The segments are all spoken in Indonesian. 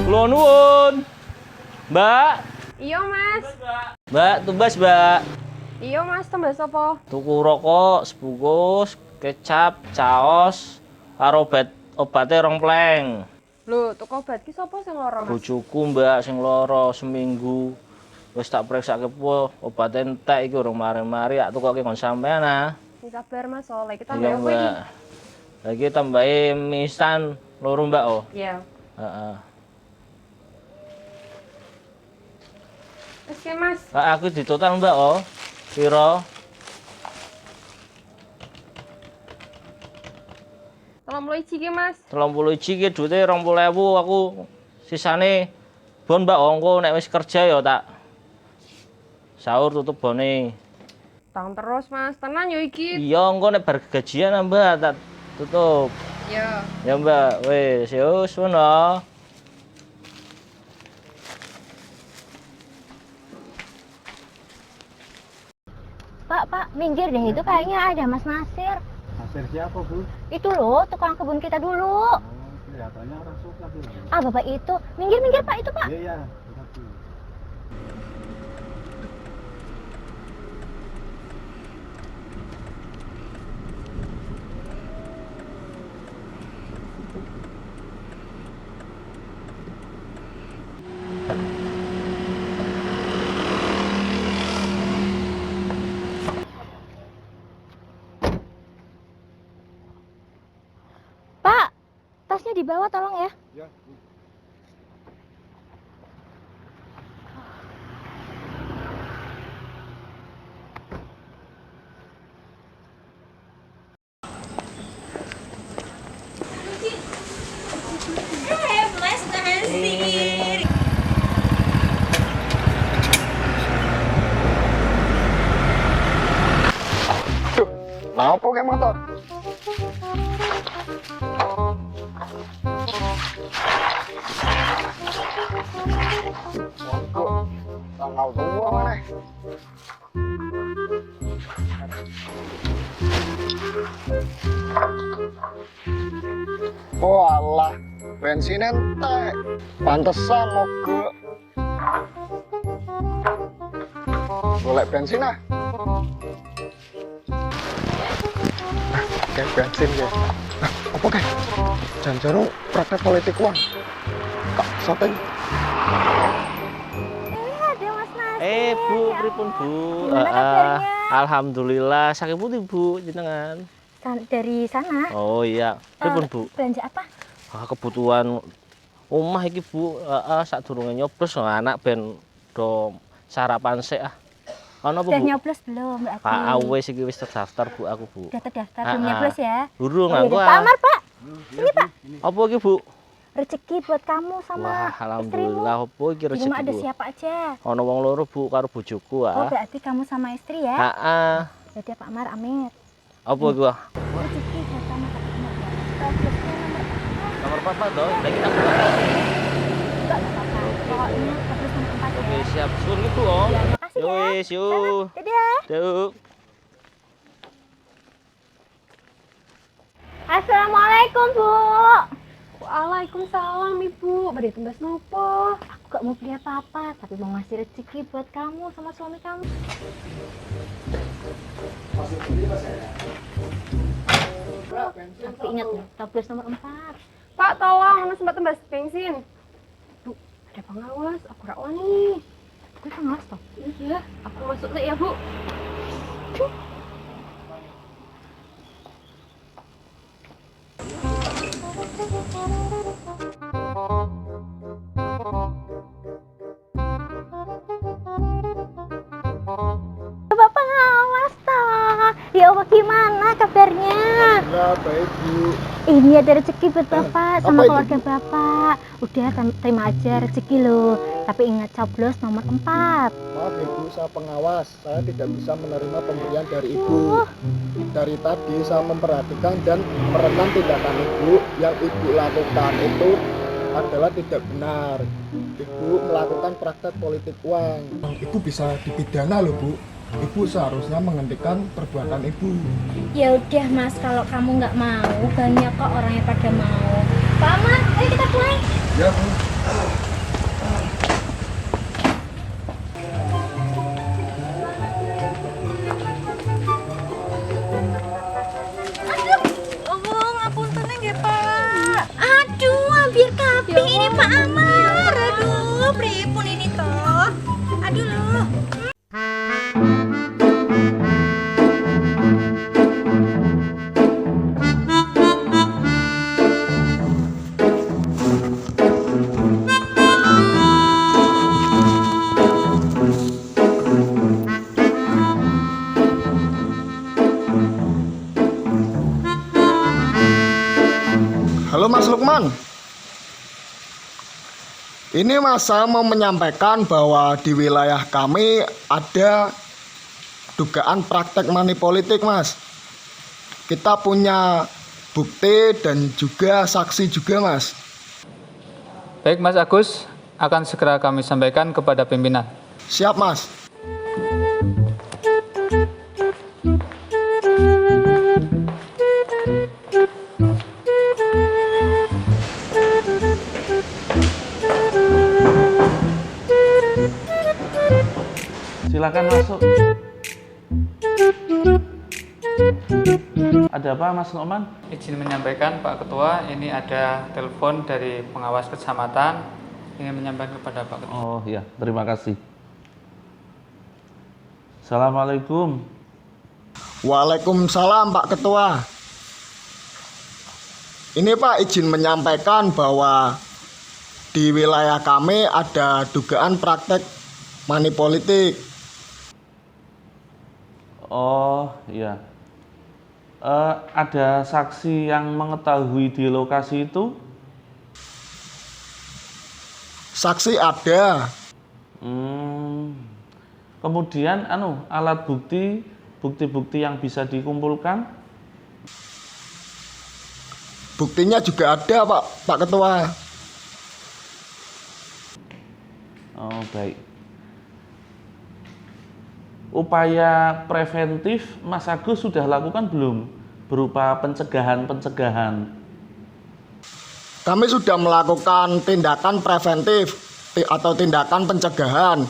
Kula nuwun. Mbak. Iya, Mas. Mbak, tumbas, Mbak. Iya, Mas, tembus apa? Tuku rokok sebungkus, kecap, caos, karo obate rong pleng. Lho, tuku obat ki sapa sing lara, Mas? Bojoku, Mbak, sing lara seminggu. Wis tak periksake po, obate entek iki urung mari-mari, tak tukoke kon sampean ah. Sing sabar, Mas, oleh kita Iya, mbak apa iki? Mbak. Lagi tambahin mie instan loro, Mbak, oh. Iya. Heeh. Wis ke, Mas. Aku di total, Mbak, oh. Piro? 31 ki, Mas. 31 ki duite 20.000 aku sisane bon, Mbak, engko nek wis kerja ya tak sahur tutup bone. Tang terus, Mas. Tenan yo iki. Iya, engko nek bar gajian Mbak tak tutup. Iya. Ya, Mbak, wis yo sono. Pak, minggir deh, itu kayaknya ada Mas Nasir. Nasir siapa, Bu? Itu loh, tukang kebun kita dulu. Oh, kelihatannya orang suka, Bu. Ah, Bapak itu. Minggir, Pak, itu, Pak. Iya, iya. Suka, Bu. Pak, tasnya dibawa tolong ya. Ya, Bu. Kenapa kayak motor? Waduh, tanggal tua mana? Oh alah, bensin entek. Pantesan mau ke golek bensin ah. Kayak bensin ya. Apa kayak? Jangan-jangan praktek politik uang. Kak, shopping. Ada Mas Nasir. Bu, pripun, Bu? Gimana kabarnya? Alhamdulillah, sakit putih, Bu, jenengan. Dari sana. Oh iya, pripun, Bu? Belanja apa? Kebutuhan omah iki, Bu. Sadurunge nyoblos anak ben do sarapan sik ah. Ana apa, Udah Bu? nyoblos belum, Mbak Abi? Wis iki wis terdaftar, Bu, aku, Bu. Udah terdaftar, belum nyoblos ya? Durung Oh, iya, aku. Pak Amar, Pak. Ini, Pak. Apa iki, Bu? Rezeki buat kamu sama Wah, istrimu. alhamdulillah apa iki Di rumah ada rezeki, Bu? siapa aja? Ana wong loro, Bu, karo bojoku Oh, ah. berarti kamu sama istri ya? Heeh. Berarti Pak Amar, amit. Apa iki, Wah? Rezeki buat kamu, Pak Amar. Plusnya Nomor 4 toh, nek kita buka. enggak apa-apa. Pokoknya plus nomor 4 ya. Oke, siap. Sun itu, Om. Ya, makasih ya. Wis, yuk. Dadah. Yuk. Assalamualaikum, Bu. Waalaikumsalam, Ibu. Badhe tembus nopo? Aku gak mau beli apa-apa, tapi mau ngasih rezeki buat kamu sama suami kamu. Tapi ingat nih, tablos nomor 4. Pak, tolong ana sempat tembus bensin. Bu, ada pengawas, aku rak wani. Gue pengawas toh. Iya, aku masuk deh ya, Bu. Bapak pengawas toh. Ya Allah, gimana kabarnya? Ya, baik Bu. Ini ada rezeki buat Bapak sama apa itu? keluarga Bapak. Udah terima aja rezeki loh. Tapi ingat coblos nomor 4. Maaf ya Bu, saya pengawas. Saya tidak bisa menerima pemberian dari Ibu. Dari tadi saya memperhatikan dan merekam tindakan Ibu. Yang Ibu lakukan itu adalah tidak benar. Ibu melakukan praktek politik uang. Ibu bisa dipidana loh Bu. Ibu seharusnya menghentikan perbuatan Ibu. Ya udah Mas, kalau kamu nggak mau, banyak kok orang yang pada mau. Pak Ahmad, ayo kita pulang. Ya Bu. Oh, ngapuntennya nggih Pak. Aduh, hampir kabeh ini Pak Amar. Aduh, pripun ini toh? Aduh loh. Halo Mas Lukman. Ini Mas, saya mau menyampaikan bahwa di wilayah kami ada dugaan praktek money politik Mas. Kita punya bukti dan juga saksi juga Mas. Baik Mas Agus, akan segera kami sampaikan kepada pimpinan. Siap Mas. Silakan masuk. Ada apa Mas Nokman? Izin menyampaikan Pak Ketua, ini ada telepon dari pengawas kecamatan ingin menyampaikan kepada Pak Ketua. Oh iya, terima kasih. Assalamualaikum. Waalaikumsalam Pak Ketua. Ini Pak, izin menyampaikan bahwa di wilayah kami ada dugaan praktek money politik. Oh iya. Ada saksi yang mengetahui di lokasi itu? Saksi ada. Kemudian alat bukti yang bisa dikumpulkan? Buktinya juga ada Pak Ketua. Oh baik. Upaya preventif Mas Agus sudah lakukan belum? Berupa pencegahan? Kami sudah melakukan tindakan preventif atau tindakan pencegahan.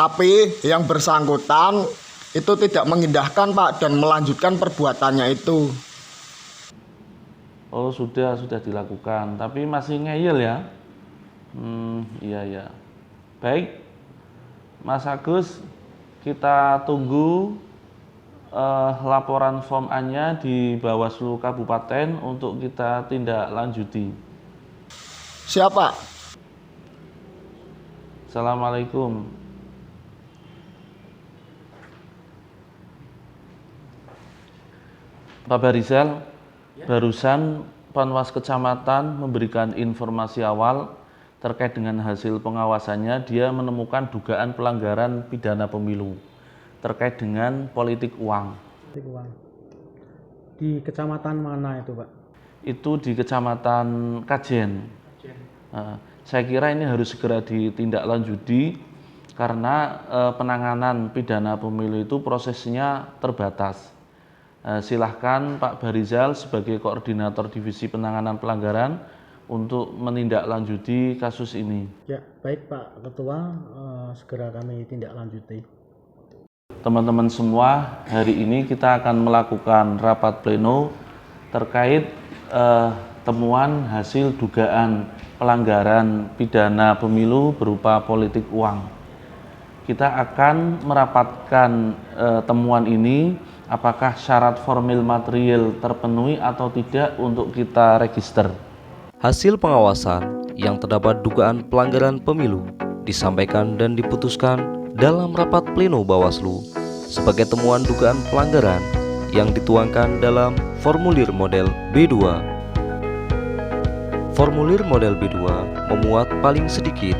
Tapi yang bersangkutan itu tidak mengindahkan Pak dan melanjutkan perbuatannya itu. Oh sudah dilakukan, tapi masih ngeyel ya? Iya. Baik, Mas Agus, kita tunggu laporan form A-nya di Bawaslu Kabupaten untuk kita tindak lanjuti. Siapa? Assalamualaikum. Pak Barizal, barusan Panwas Kecamatan memberikan informasi awal terkait dengan hasil pengawasannya. Dia menemukan dugaan pelanggaran pidana pemilu terkait dengan politik uang. Di kecamatan mana itu, Pak? Itu di Kecamatan Kajen. Saya kira ini harus segera ditindaklanjuti karena penanganan pidana pemilu itu prosesnya terbatas. Silahkan Pak Barizal sebagai koordinator divisi penanganan pelanggaran untuk menindaklanjuti kasus ini. Ya, baik Pak Ketua, segera kami tindak lanjuti. Teman-teman semua, hari ini kita akan melakukan rapat pleno terkait temuan hasil dugaan pelanggaran pidana pemilu berupa politik uang. kita akan merapatkan temuan ini, apakah syarat formil material terpenuhi atau tidak untuk kita register. Hasil pengawasan yang terdapat dugaan pelanggaran pemilu disampaikan dan diputuskan dalam rapat pleno Bawaslu sebagai temuan dugaan pelanggaran yang dituangkan dalam formulir model B2. Formulir model B2 memuat paling sedikit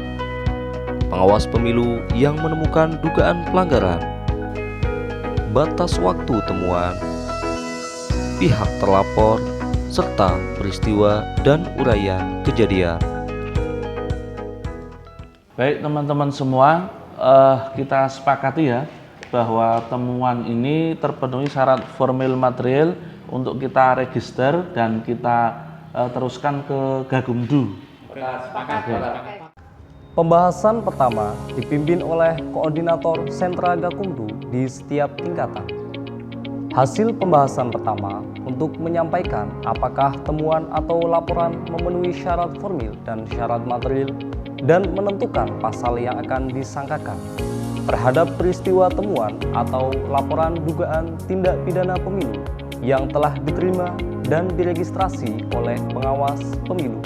pengawas pemilu yang menemukan dugaan pelanggaran, batas waktu temuan, pihak terlapor, serta peristiwa dan uraian kejadian. Baik teman-teman semua, kita sepakati ya bahwa temuan ini terpenuhi syarat formil material untuk kita register dan kita teruskan ke Gakumdu. Pembahasan pertama dipimpin oleh Koordinator Sentra Gakumdu di setiap tingkatan. Hasil pembahasan pertama untuk menyampaikan apakah temuan atau laporan memenuhi syarat formil dan syarat material dan menentukan pasal yang akan disangkakan terhadap peristiwa temuan atau laporan dugaan tindak pidana pemilu yang telah diterima dan diregistrasi oleh pengawas pemilu.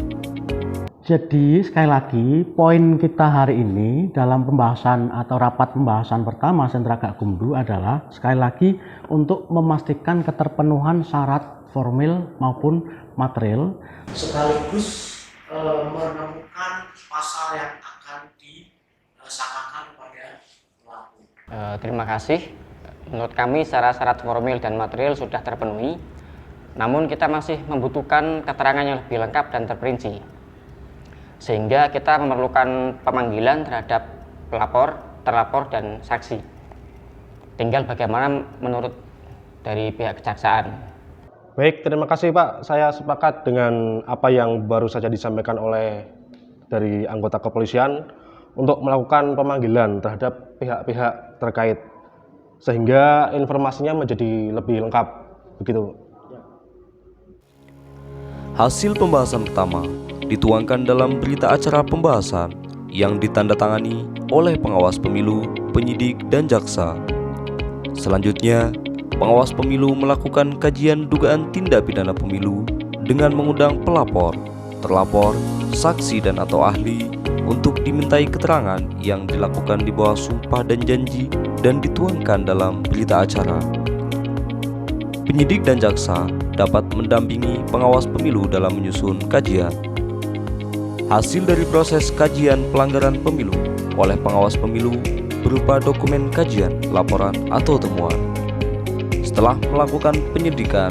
Jadi sekali lagi poin kita hari ini dalam pembahasan atau rapat pembahasan pertama Sentra Gakumdu adalah sekali lagi untuk memastikan keterpenuhan syarat formil maupun material sekaligus menemukan pasal yang akan disangkakan kepada pelaku. Terima kasih. Menurut kami syarat formil dan material sudah terpenuhi, namun kita masih membutuhkan keterangan yang lebih lengkap dan terperinci. Sehingga kita memerlukan pemanggilan terhadap pelapor, terlapor, dan saksi. Tinggal bagaimana menurut dari pihak kejaksaan. Baik, terima kasih Pak. Saya sepakat dengan apa yang baru saja disampaikan oleh dari anggota kepolisian untuk melakukan pemanggilan terhadap pihak-pihak terkait sehingga informasinya menjadi lebih lengkap. Begitu. Hasil pembahasan pertama dituangkan dalam berita acara pembahasan yang ditandatangani oleh pengawas pemilu, penyidik, dan jaksa. Selanjutnya, pengawas pemilu melakukan kajian dugaan tindak pidana pemilu dengan mengundang pelapor, terlapor, saksi dan atau ahli untuk dimintai keterangan yang dilakukan di bawah sumpah dan janji dan dituangkan dalam berita acara. Penyidik dan jaksa dapat mendampingi pengawas pemilu dalam menyusun kajian. Hasil dari proses kajian pelanggaran pemilu oleh pengawas pemilu berupa dokumen kajian, laporan, atau temuan. Setelah melakukan penyidikan,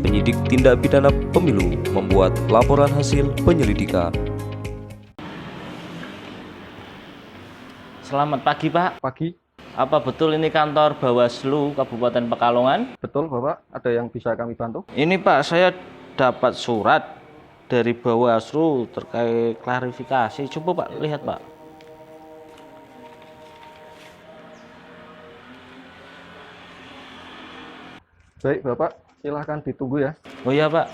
penyidik tindak pidana pemilu membuat laporan hasil penyelidikan. Selamat pagi Pak. Pagi. Apa betul ini kantor Bawaslu Kabupaten Pekalongan? Betul Bapak, ada yang bisa kami bantu? Ini Pak, saya dapat surat dari Bawaslu terkait klarifikasi. Coba Pak, lihat Pak. Baik Bapak, silahkan ditunggu ya. Oh iya Pak.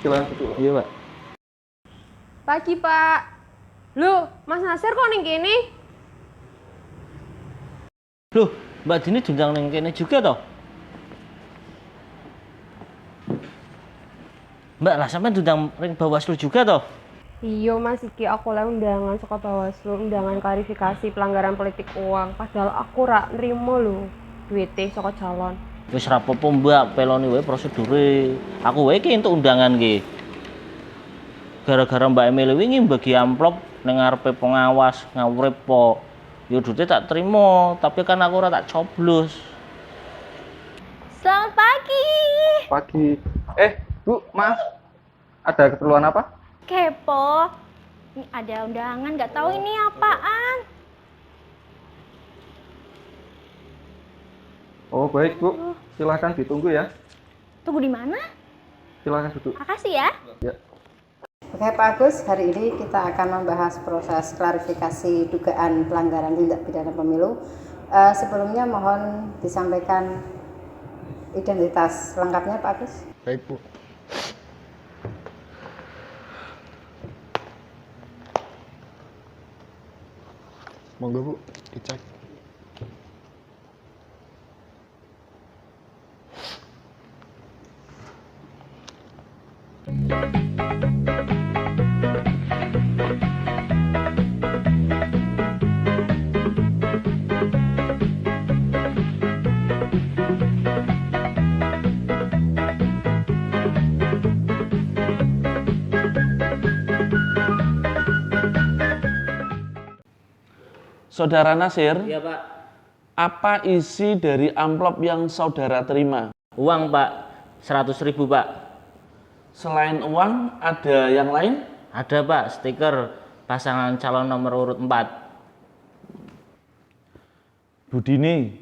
Silahkan duduk. Iya Pak. Pagi, Pak. Loh, Mas Nasir kok ning kene? Loh, Mbak Dini diundang ning kene juga toh? Mbak, lah sampean diundang ring Bawaslu juga toh? Iya, Mas, iki aku oleh undangan saka Bawaslu, undangan klarifikasi pelanggaran politik uang. Padahal aku ra nrimo lho duwite saka calon. Wis ra apa-apa Mbak, peloni wae prosedure. Aku wae iki entuk undangan ki. Gara-gara Mbak Emily wingi bagi amplop ning ngarepe pengawas ngawurip po. Yo dute tak terima, tapi kan aku ora tak coblos. Selamat pagi. Pagi. Bu, maaf. Ada keperluan apa? Kepo. Ini ada undangan, nggak tahu ini apaan. Oh, baik, Bu. Silahkan ditunggu ya. Tunggu di mana? Silahkan duduk. Makasih ya. Ya. Oke Pak Agus, hari ini kita akan membahas proses klarifikasi dugaan pelanggaran tindak pidana pemilu. Sebelumnya mohon disampaikan identitas lengkapnya Pak Agus. Baik Bu. Monggo Bu, dicek. Saudara Nasir, Iya Pak. apa isi dari amplop yang saudara terima? Uang Pak, 100.000 Pak. Selain uang, ada yang lain? Ada Pak, stiker pasangan calon nomor urut 4. Budini,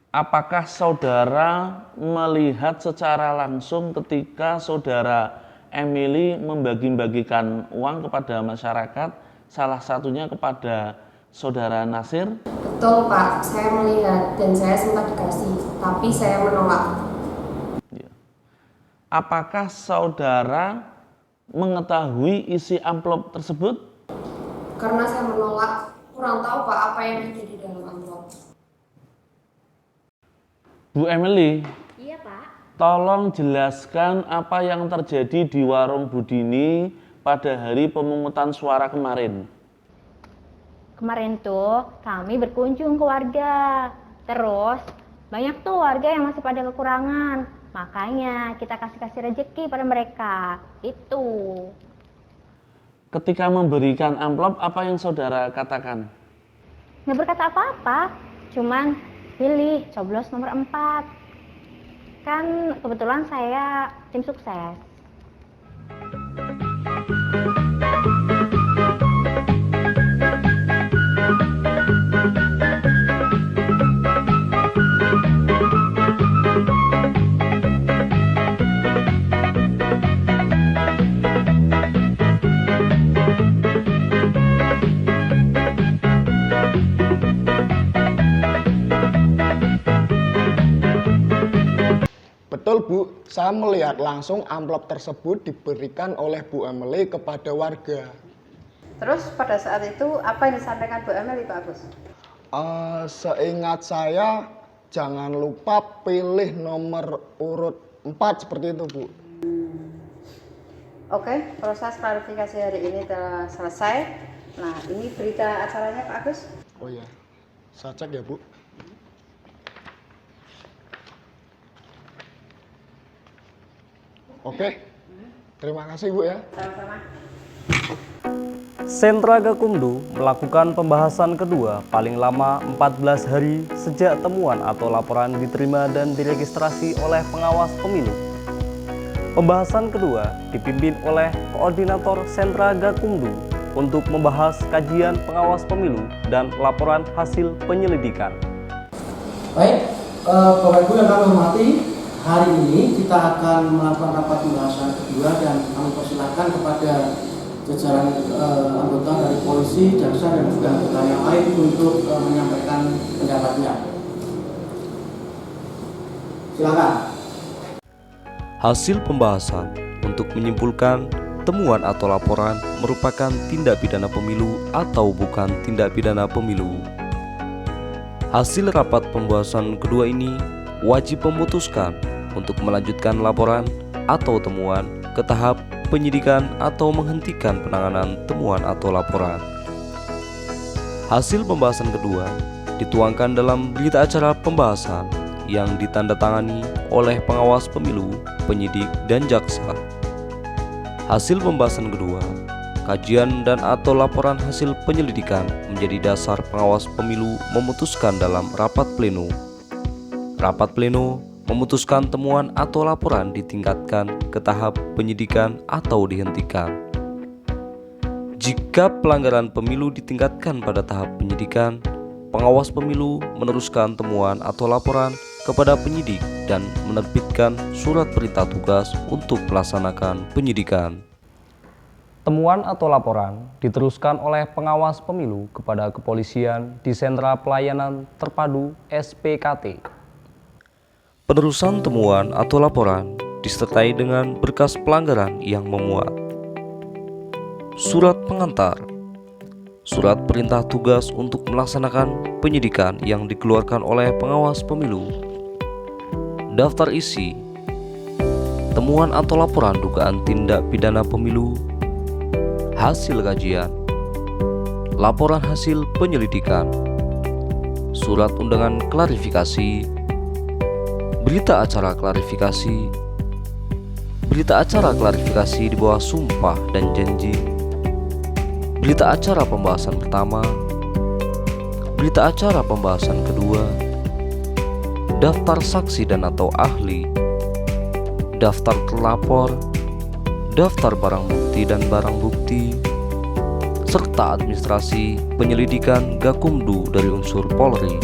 apakah saudara melihat secara langsung ketika saudara Emily membagi-bagikan uang kepada masyarakat, salah satunya kepada saudara Nasir? Betul Pak, saya melihat dan saya sempat dikasih, tapi saya menolak. Apakah saudara mengetahui isi amplop tersebut? Karena saya menolak, kurang tahu Pak apa yang ada di dalam amplop. Bu Emily, Iya Pak. tolong jelaskan apa yang terjadi di warung Budini pada hari pemungutan suara kemarin. Kemarin tuh kami berkunjung ke warga. Terus banyak tuh warga yang masih pada kekurangan. Makanya kita kasih rezeki pada mereka. Itu. Ketika memberikan amplop, apa yang saudara katakan? Nggak berkata apa-apa. Cuman pilih coblos nomor 4. Kan kebetulan saya tim sukses. Betul Bu, saya melihat langsung amplop tersebut diberikan oleh Bu Emily kepada warga. Terus pada saat itu apa yang disampaikan Bu Emily Pak Agus? Seingat saya jangan lupa pilih nomor urut 4 seperti itu Bu. Oke, proses klarifikasi hari ini telah selesai. Nah, ini berita acaranya Pak Agus. Oh ya, saya cek ya Bu. Oke, terima kasih Bu ya. Sama-sama. Sentra Gakumdu melakukan pembahasan kedua paling lama 14 hari sejak temuan atau laporan diterima dan diregistrasi oleh pengawas pemilu. Pembahasan kedua dipimpin oleh Koordinator Sentra Gakumdu untuk membahas kajian pengawas pemilu dan laporan hasil penyelidikan. Baik, Bapak Ibu yang kami hormati, hari ini kita akan melakukan rapat pembahasan kedua dan kami persilahkan kepada jajaran anggota dari polisi, jaksa dan juga anggota yang lain untuk menyampaikan pendapatnya. Silakan. Hasil pembahasan untuk menyimpulkan temuan atau laporan merupakan tindak pidana pemilu atau bukan tindak pidana pemilu. Hasil rapat pembahasan kedua ini wajib memutuskan untuk melanjutkan laporan atau temuan ke tahap penyidikan atau menghentikan penanganan temuan atau laporan. Hasil pembahasan kedua dituangkan dalam berita acara pembahasan yang ditandatangani oleh pengawas pemilu, penyidik, dan jaksa. Hasil pembahasan kedua, kajian dan atau laporan hasil penyelidikan menjadi dasar pengawas pemilu memutuskan dalam rapat pleno. Rapat pleno memutuskan temuan atau laporan ditingkatkan ke tahap penyidikan atau dihentikan. Jika pelanggaran pemilu ditingkatkan pada tahap penyidikan, pengawas pemilu meneruskan temuan atau laporan kepada penyidik dan menerbitkan surat perintah tugas untuk melaksanakan penyidikan. Temuan atau laporan diteruskan oleh pengawas pemilu kepada kepolisian di Sentra Pelayanan Terpadu SPKT. Penerusan temuan atau laporan disertai dengan berkas pelanggaran yang memuat surat pengantar, surat perintah tugas untuk melaksanakan penyidikan yang dikeluarkan oleh pengawas pemilu, daftar isi, temuan atau laporan dugaan tindak pidana pemilu, hasil kajian, laporan hasil penyelidikan, surat undangan klarifikasi, berita acara klarifikasi, berita acara klarifikasi di bawah sumpah dan janji, berita acara pembahasan pertama, berita acara pembahasan kedua, daftar saksi dan atau ahli, daftar terlapor, daftar barang bukti dan barang bukti, serta administrasi penyelidikan Gakumdu dari unsur Polri.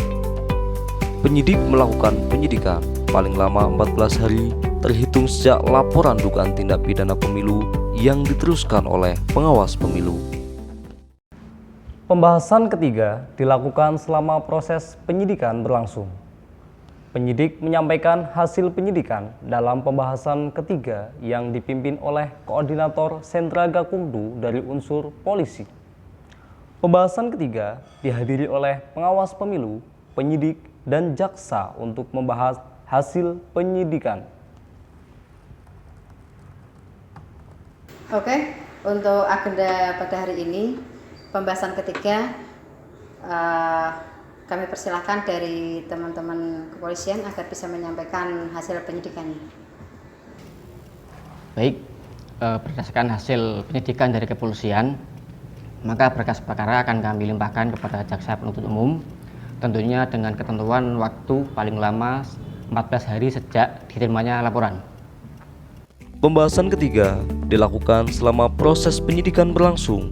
Penyidik melakukan penyidikan paling lama 14 hari terhitung sejak laporan dugaan tindak pidana pemilu yang diteruskan oleh pengawas pemilu. Pembahasan ketiga dilakukan selama proses penyidikan berlangsung. Penyidik menyampaikan hasil penyidikan dalam pembahasan ketiga yang dipimpin oleh Koordinator Sentra Gakumdu dari unsur polisi. Pembahasan ketiga dihadiri oleh pengawas pemilu, penyidik, dan jaksa untuk membahas hasil penyidikan. Oke, untuk agenda pada hari ini, pembahasan ketiga, kami persilahkan dari teman-teman kepolisian agar bisa menyampaikan hasil penyidikannya. Baik, berdasarkan hasil penyidikan dari kepolisian, maka berkas perkara akan kami limpahkan kepada jaksa penuntut umum, tentunya dengan ketentuan waktu paling lama 14 hari sejak diterimanya laporan. Pembahasan ketiga dilakukan selama proses penyidikan berlangsung.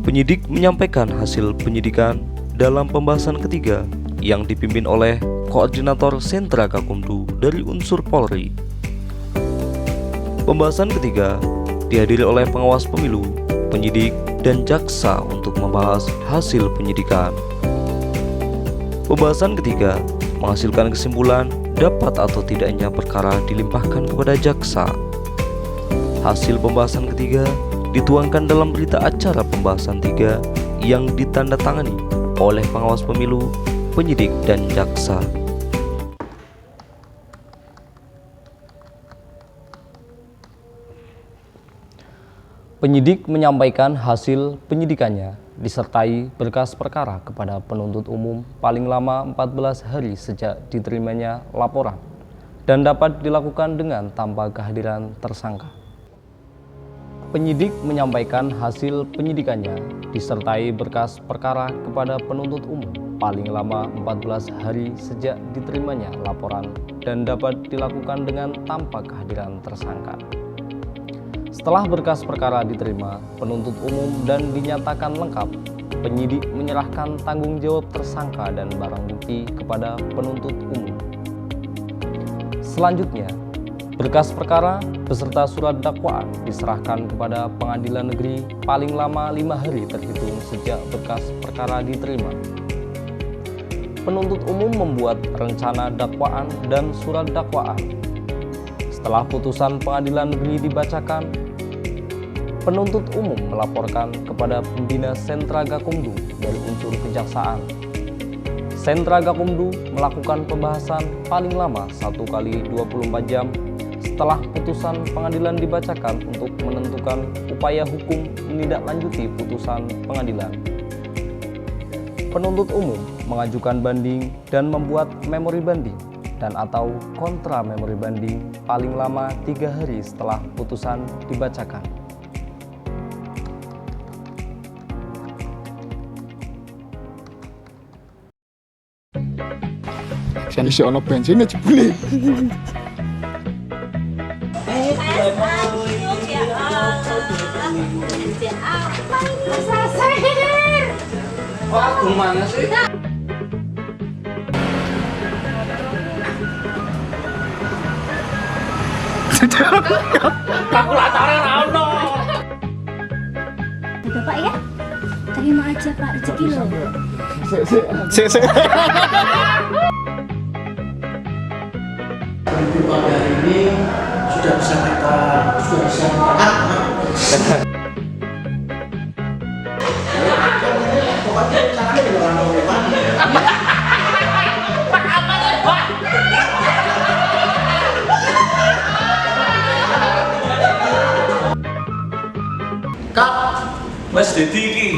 Penyidik menyampaikan hasil penyidikan dalam pembahasan ketiga yang dipimpin oleh Koordinator Sentra Gakumdu dari unsur Polri. Pembahasan ketiga dihadiri oleh pengawas pemilu, penyidik, dan jaksa untuk membahas hasil penyidikan. Pembahasan ketiga menghasilkan kesimpulan dapat atau tidaknya perkara dilimpahkan kepada jaksa. Hasil pembahasan ketiga dituangkan dalam berita acara pembahasan 3 yang ditandatangani oleh pengawas pemilu, penyidik, dan jaksa. Penyidik menyampaikan hasil penyidikannya disertai berkas perkara kepada penuntut umum paling lama 14 hari sejak diterimanya laporan dan dapat dilakukan dengan tanpa kehadiran tersangka. Penyidik menyampaikan hasil penyidikannya disertai berkas perkara kepada penuntut umum paling lama 14 hari sejak diterimanya laporan dan dapat dilakukan dengan tanpa kehadiran tersangka. Setelah berkas perkara diterima penuntut umum dan dinyatakan lengkap, penyidik menyerahkan tanggung jawab tersangka dan barang bukti kepada penuntut umum. Selanjutnya, berkas perkara beserta surat dakwaan diserahkan kepada Pengadilan Negeri paling lama 5 hari terhitung sejak berkas perkara diterima. Penuntut umum membuat rencana dakwaan dan surat dakwaan. Setelah putusan Pengadilan Negeri dibacakan, penuntut umum melaporkan kepada pembina Sentra Gakumdu dari unsur kejaksaan. Sentra Gakumdu melakukan pembahasan paling lama 1 kali 24 jam setelah putusan pengadilan dibacakan untuk menentukan upaya hukum menindaklanjuti putusan pengadilan. Penuntut umum mengajukan banding dan membuat memori banding dan atau kontra memori banding paling lama 3 hari setelah putusan dibacakan. Jadi si ono bensinnya jebule. Wah, gimana sih? Kalkulatornya rauno. Bapak ya, terima aja Pak rezeki lo. Sik. Pada hari ini sudah bisa kita angkat. pokoknya caranya dengan orang gimana ya. Kak, Mas Dedi iki